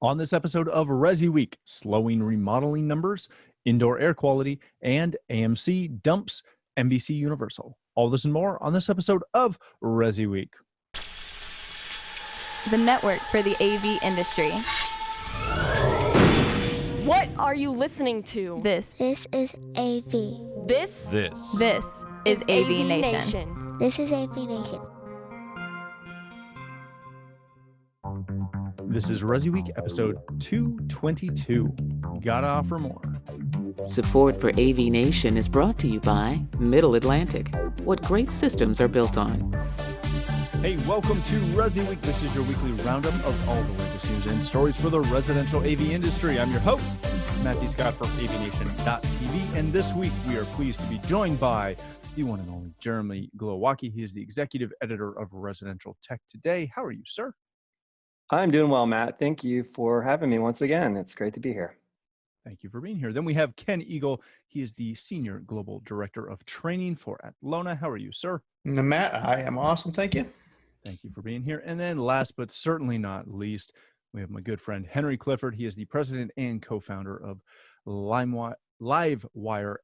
On this episode of ResiWeek, slowing remodeling numbers, indoor air quality, and AMC dumps NBC Universal. All this and more on this episode of ResiWeek. The network for the AV industry. What are you listening to? This is AV. This is AVNation. This is AVNation. This is ResiWeek episode 222. Gotta offer more. Support for AVNation is brought to you by Middle Atlantic. What great systems are built on. Hey, welcome to ResiWeek. This is your weekly roundup of all the latest news and stories for the residential AV industry. I'm your host, Matthew Scott from AVNation.tv, and this week we are pleased to be joined by the one and only Jeremy Glowacki. He is the executive editor of Residential Tech Today. How are you, sir? I'm doing well, Matt. Thank you for having me once again. It's great to be here. Thank you for being here. Then we have Ken Eagle. He is the Senior Global Director of Training for Atlona. How are you, sir? Matt, I am awesome. Thank you. Thank you for being here. And then last but certainly not least, we have my good friend Henry Clifford. He is the president and co-founder of Livewire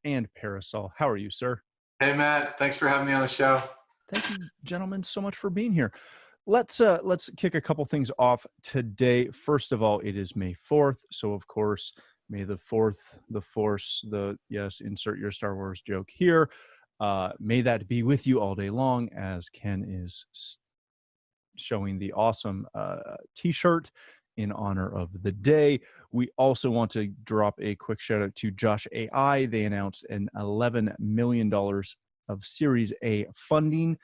and Parasol. How are you, sir? Hey, Matt. Thanks for having me on the show. Thank you, gentlemen, so much for being here. Let's kick a couple things off today. First of all, it is May 4th. So, of course, May the 4th, the Force, yes, insert your Star Wars joke here. May that be with you all day long, as Ken is showing the awesome t-shirt in honor of the day. We also want to drop a quick shout out to Josh AI. They announced an $11 million of Series A funding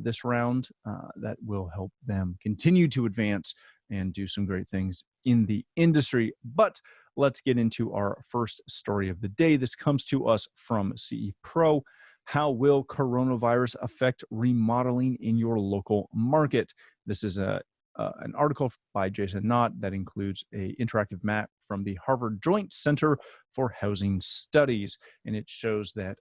this round that will help them continue to advance and do some great things in the industry. But let's get into our first story of the day. This comes to us from CE Pro. How will coronavirus affect remodeling in your local market? This is an article by Jason Knott that includes an interactive map from the Harvard Joint Center for Housing Studies. And it shows that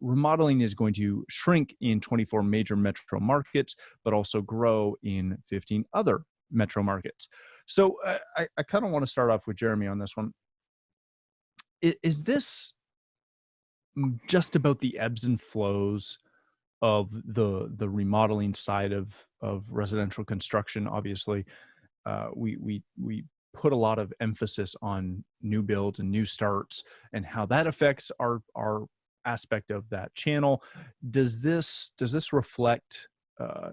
remodeling is going to shrink in 24 major metro markets, but also grow in 15 other metro markets. So I kind of want to start off with Jeremy on this one. Is this just about the ebbs and flows of the remodeling side of residential construction? Obviously, we put a lot of emphasis on new builds and new starts and how that affects our aspect of that channel. Does this reflect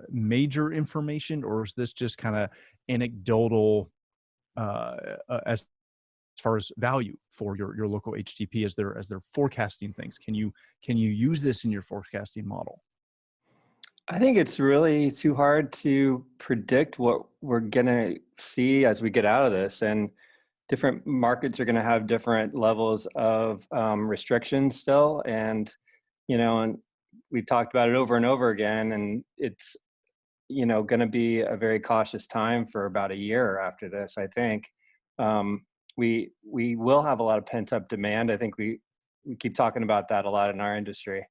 major information, or is this just kind of anecdotal as far as value for your local HTP as they're forecasting things? Can you use this in your forecasting model? I think it's really too hard to predict what we're going to see as we get out of this. And different markets are going to have different levels of restrictions still. And we've talked about it over and over again. And it's, going to be a very cautious time for about a year after this, I think. We will have a lot of pent up demand. I think we keep talking about that a lot in our industry.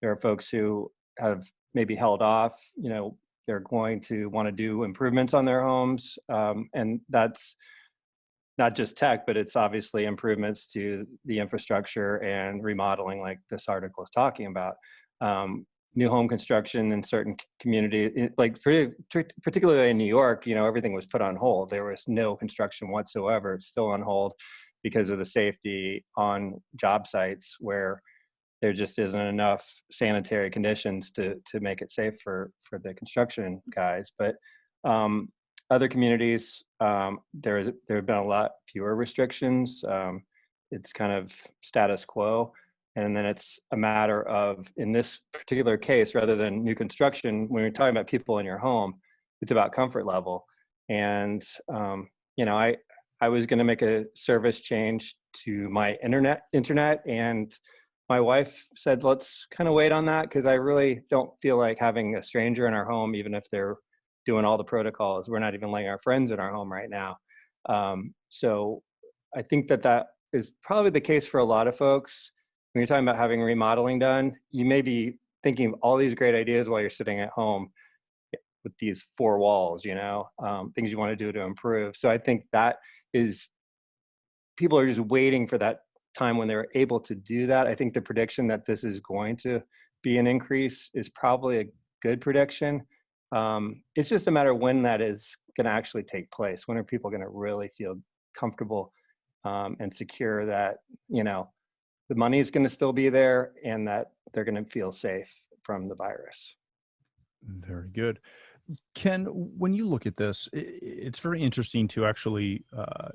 There are folks who have maybe held off, they're going to want to do improvements on their homes. And that's not just tech, but it's obviously improvements to the infrastructure and remodeling like this article is talking about. New home construction in certain communities, like particularly in New York, everything was put on hold. There was no construction whatsoever. It's still on hold because of the safety on job sites where there just isn't enough sanitary conditions to make it safe for the construction guys. But other communities, there have been a lot fewer restrictions. It's kind of status quo. And then it's a matter of, in this particular case, rather than new construction, when you're talking about people in your home, it's about comfort level. And, I was going to make a service change to my internet, and my wife said, let's kind of wait on that because I really don't feel like having a stranger in our home, even if they're doing all the protocols. We're not even letting our friends in our home right now. So I think that is probably the case for a lot of folks. When you're talking about having remodeling done, you may be thinking of all these great ideas while you're sitting at home with these four walls, things you want to do to improve. So I think that is people are just waiting for that time when they're able to do that. I think the prediction that this is going to be an increase is probably a good prediction. It's just a matter of when that is going to actually take place. When are people going to really feel comfortable and secure that, the money is going to still be there and that they're going to feel safe from the virus. Very good. Ken, when you look at this, it's very interesting to actually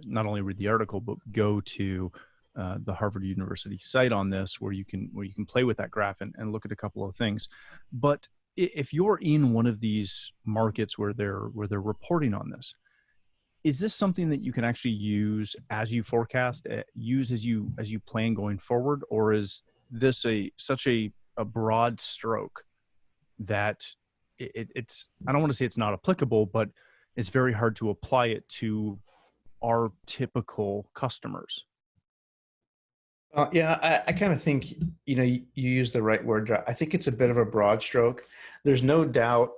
not only read the article, but go to the Harvard University site on this, where you can play with that graph and look at a couple of things. But if you're in one of these markets where they're reporting on this, is this something that you can actually use as you forecast, use as you plan going forward, or is this such a broad stroke that it's, I don't want to say it's not applicable, but it's very hard to apply it to our typical customers? Yeah, I kind of think, you use the right word. I think it's a bit of a broad stroke. There's no doubt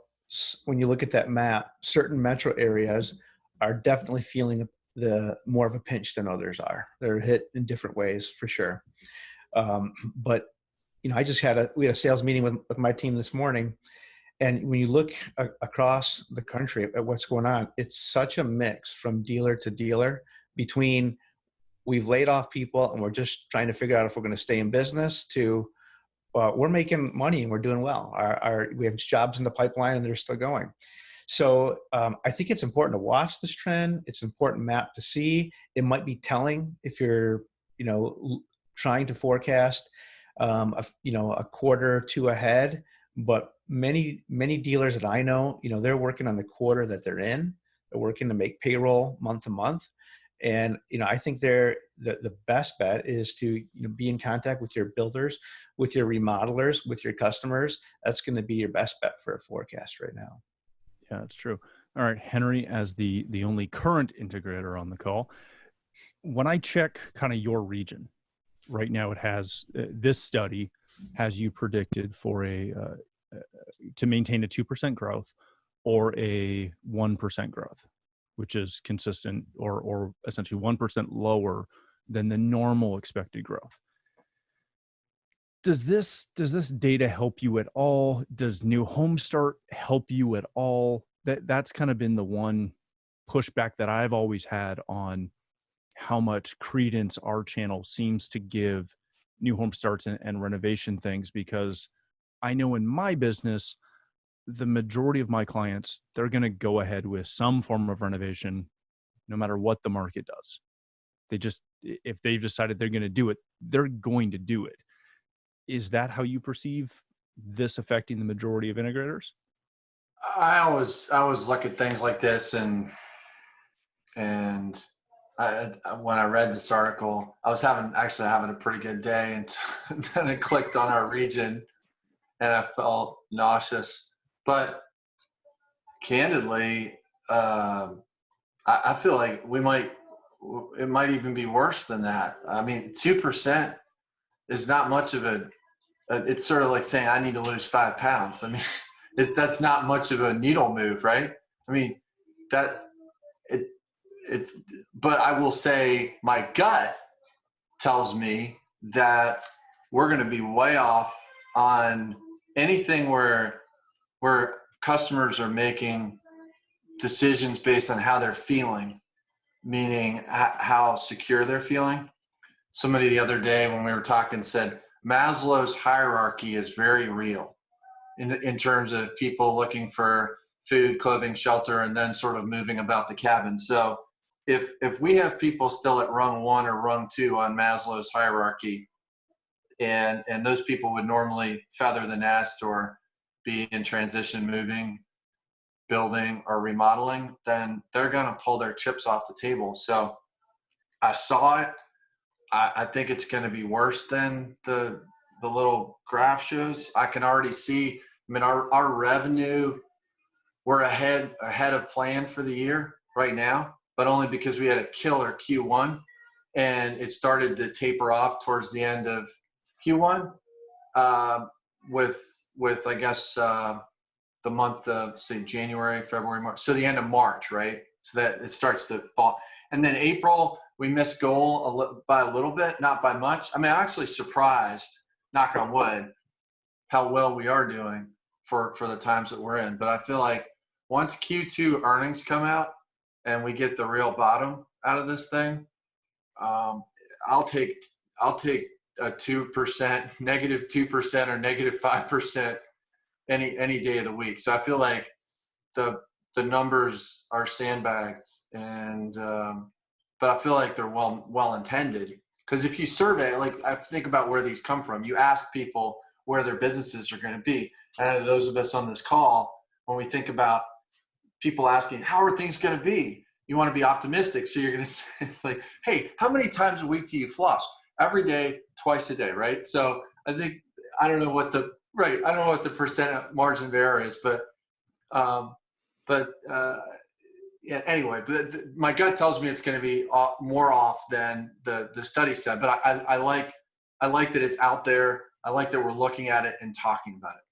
when you look at that map, certain metro areas are definitely feeling the more of a pinch than others are. They're hit in different ways for sure. But, we had a sales meeting with my team this morning. And when you look across the country at what's going on, it's such a mix from dealer to dealer between we've laid off people and we're just trying to figure out if we're going to stay in business to we're making money and we're doing well. We have jobs in the pipeline and they're still going. So I think it's important to watch this trend. It's an important map to see. It might be telling if you're, trying to forecast, a quarter or two ahead. But many dealers that I know, they're working on the quarter that they're in. They're working to make payroll month to month. And, I think the best bet is to be in contact with your builders, with your remodelers, with your customers. That's going to be your best bet for a forecast right now. Yeah, that's true. All right, Henry, as the only current integrator on the call, when I check kind of your region right now, it has this study has you predicted for to maintain a 2% growth or a 1% growth, which is consistent or essentially 1% lower than the normal expected growth. Does this data help you at all? Does new home start help you at all? That's kind of been the one pushback that I've always had on how much credence our channel seems to give new home starts and renovation things, because I know in my business, the majority of my clients, they're going to go ahead with some form of renovation, no matter what the market does. If they've decided they're going to do it, they're going to do it. Is that how you perceive this affecting the majority of integrators? I always look at things like this, and when I read this article, I was actually having a pretty good day, and then I clicked on our region, and I felt nauseous. But candidly, I feel like it might even be worse than that. I mean, 2% is not much of it's sort of like saying I need to lose 5 pounds. I mean, that's not much of a needle move, right? I mean, but I will say my gut tells me that we're going to be way off on anything where customers are making decisions based on how they're feeling, meaning how secure they're feeling. Somebody the other day when we were talking said Maslow's hierarchy is very real in terms of people looking for food, clothing, shelter, and then sort of moving about the cabin. So if we have people still at rung 1 or rung 2 on Maslow's hierarchy, and those people would normally feather the nest or be in transition, moving, building, or remodeling, then they're going to pull their chips off the table. So I saw it. I think it's going to be worse than the little graph shows. I can already see, I mean, our revenue, we're ahead of plan for the year right now, but only because we had a killer Q1 and it started to taper off towards the end of Q1 with I guess the month of, say, January, February, March. So the end of March, right? So that it starts to fall. And then April, we missed goal by a little bit, not by much. I mean, I'm actually surprised, knock on wood, how well we are doing for the times that we're in. But I feel like once Q2 earnings come out and we get the real bottom out of this thing, I'll take a 2%, -2% or -5% any day of the week. So I feel like the numbers are sandbagged, and but I feel like they're well intended, because if you survey, like I think about where these come from, you ask people where their businesses are going to be, and those of us on this call, when we think about people asking how are things going to be, you want to be optimistic, so you're going to say, it's like, hey, how many times a week do you floss? Every day, twice a day, right? So I think I don't know what the percent margin of error is, but yeah. Anyway, but my gut tells me it's going to be more off than the study said. But I like that it's out there. I like that we're looking at it and talking about it.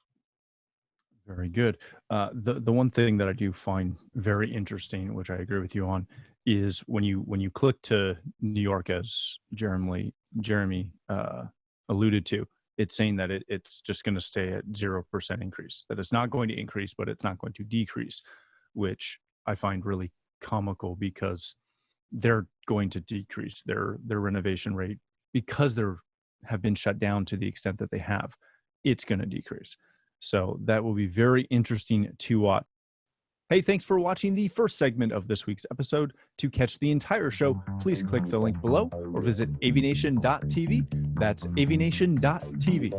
Very good. The one thing that I do find very interesting, which I agree with you on, is when you click to New York, as Jeremy alluded to, it's saying that it's just going to stay at 0% increase, that it's not going to increase, but it's not going to decrease, which I find really comical, because they're going to decrease their renovation rate because they have been shut down to the extent that they have. It's going to decrease. So that will be very interesting to watch. Hey, thanks for watching the first segment of this week's episode. To catch the entire show, please click the link below or visit avnation.tv. That's avnation.tv.